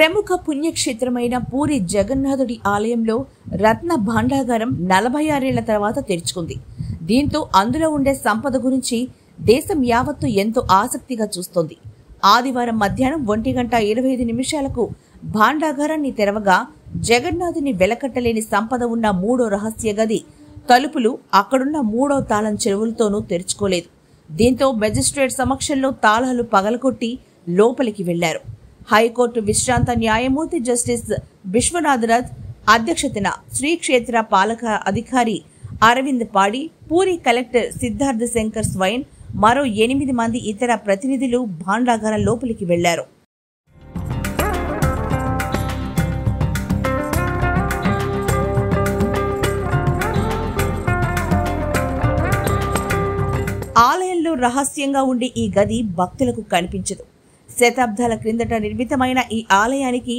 ప్రముఖ పుణ్యక్షేత్రమైన పూరి జగన్నాథుడి ఆలయంలో రత్న భాండాగారం 46 ఏళ్ల తర్వాత తెరుచుకుంది. దీంతో అందులో ఉండే సంపద గురించి దేశం యావత్తు ఎంతో ఆసక్తిగా చూస్తోంది. ఆదివారం మధ్యాహ్నం 1:25 భాండాగారాన్ని తెరవగా జగన్నాథుని వెలకట్టలేని సంపద ఉన్న 3వ రహస్య గది తలుపులు అక్కడున్న 3వ తాళం చెరువులతోనూ తెరుచుకోలేదు. దీంతో మెజిస్ట్రేట్ సమక్షంలో తాళాలు పగలగొట్టి లోపలికి వెళ్లారు. హైకోర్టు విశ్రాంత న్యాయమూర్తి జస్టిస్ విశ్వనాథరథ్ అధ్యక్షతన శ్రీక్షేత్ర పాలక అధికారి అరవింద్ పాడి, పూరి కలెక్టర్ సిద్ధార్థ శంకర్ స్వైన్, మరో 8 మంది ఇతర ప్రతినిధులు భాండాగారం లోపలికి వెళ్లారు. ఆలయంలో రహస్యంగా ఉండే ఈ గది భక్తులకు కనిపించదు. శతాబ్దాల క్రిందట నిర్మితమైన ఈ ఆలయానికి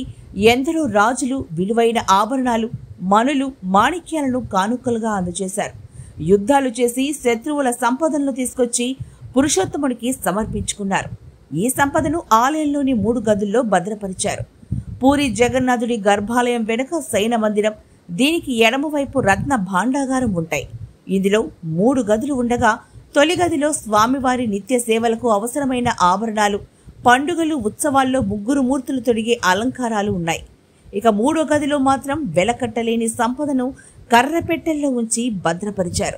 ఎందరో రాజులు విలువైన ఆభరణాలు, మణులు, మాణిక్యాలను కానుకలుగా అందజేశారు. యుద్ధాలు చేసి శత్రువుల సంపదలను తీసుకొచ్చి పురుషోత్తముడికి సమర్పించుకున్నారు. ఈ సంపదను ఆలయంలోని 3 గదుల్లో భద్రపరిచారు. పూరి జగన్నాథుడి గర్భాలయం వెనుక శయన మందిరం, దీనికి ఎడమవైపు రత్న భాండాగారం ఉంటాయి. ఇందులో 3 గదులు ఉండగా తొలి గదిలో స్వామివారి నిత్య సేవలకు అవసరమైన ఆభరణాలు, పండుగలు, ఉత్సవాల్లో 3 మూర్తులు తొడిగే అలంకారాలు ఉన్నాయి. ఇక 3వ గదిలో మాత్రం వెలకట్టలేని సంపదను కర్రపెట్టెల్లో ఉంచి భద్రపరిచారు.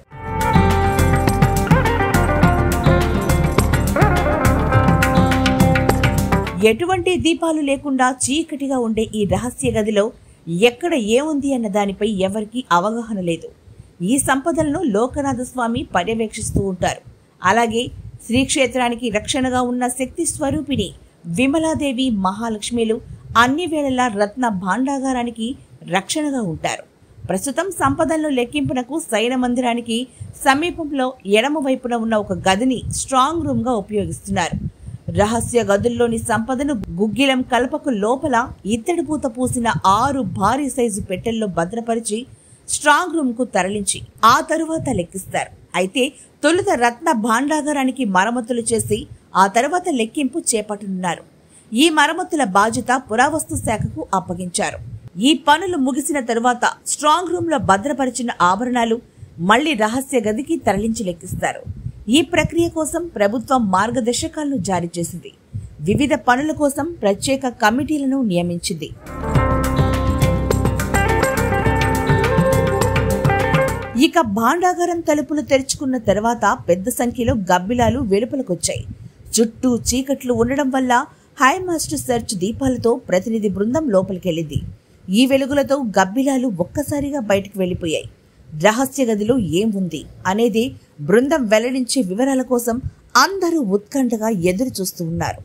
ఎటువంటి దీపాలు లేకుండా చీకటిగా ఉండే ఈ రహస్య గదిలో ఎక్కడ ఏముంది అన్న దానిపై ఎవరికీ అవగాహన లేదు. ఈ సంపదలను లోకనాథ స్వామి పర్యవేక్షిస్తూ ఉంటారు. అలాగే శ్రీక్షేత్రానికి రక్షణగా ఉన్న శక్తి స్వరూపిణి విమలాదేవి, మహాలక్ష్మిలు అన్ని వేళలా రత్న భాండాగారానికి రక్షణగా ఉంటారు. ప్రస్తుతం సంపదలను లెక్కింపునకు శయన మందిరానికి సమీపంలో ఎడమ వైపున ఉన్న ఒక గదిని స్ట్రాంగ్ రూమ్ గా ఉపయోగిస్తున్నారు. రహస్య గదుల్లోని సంపదను గుగ్గిలం కలపకు లోపల ఇత్తడి పూత పూసిన 6 భారీ సైజు పెట్టెల్లో భద్రపరిచి స్ట్రాంగ్ రూమ్ కు తరలించి ఆ తరువాత లెక్కిస్తారు. అయితే తొలుత రత్న భాండాగారానికి మరమ్మతులు చేసి ఆ తర్వాత లెక్కింపు చేపట్టనున్నారు. ఈ మరమ్మతుల బాధ్యత పురావస్తు శాఖకు అప్పగించారు. ఈ పనులు ముగిసిన తరువాత స్ట్రాంగ్ రూమ్ లో భద్రపరిచిన ఆభరణాలు మళ్లీ రహస్య గదికి తరలించి లెక్కిస్తారు. ఈ ప్రక్రియ కోసం ప్రభుత్వం మార్గదర్శకాలను జారీ చేసింది. వివిధ పనుల కోసం ప్రత్యేక కమిటీలను నియమించింది. ఇక భాండాగారం తలుపులు తెరుచుకున్న తర్వాత పెద్ద సంఖ్యలో గబ్బిలాలు వెలుపలకొచ్చాయి. చుట్టూ చీకట్లు ఉండడం వల్ల హైమాస్ట్ సెర్చ్ దీపాలతో ప్రతినిధి బృందం లోపలికెళ్లింది. ఈ వెలుగులతో గబ్బిలాలు ఒక్కసారిగా బయటకు వెళ్లిపోయాయి. రహస్య గదిలో ఏం ఉంది అనేది బృందం వెల్లడించే వివరాల కోసం అందరూ ఉత్కంఠగా ఎదురు చూస్తూ ఉన్నారు.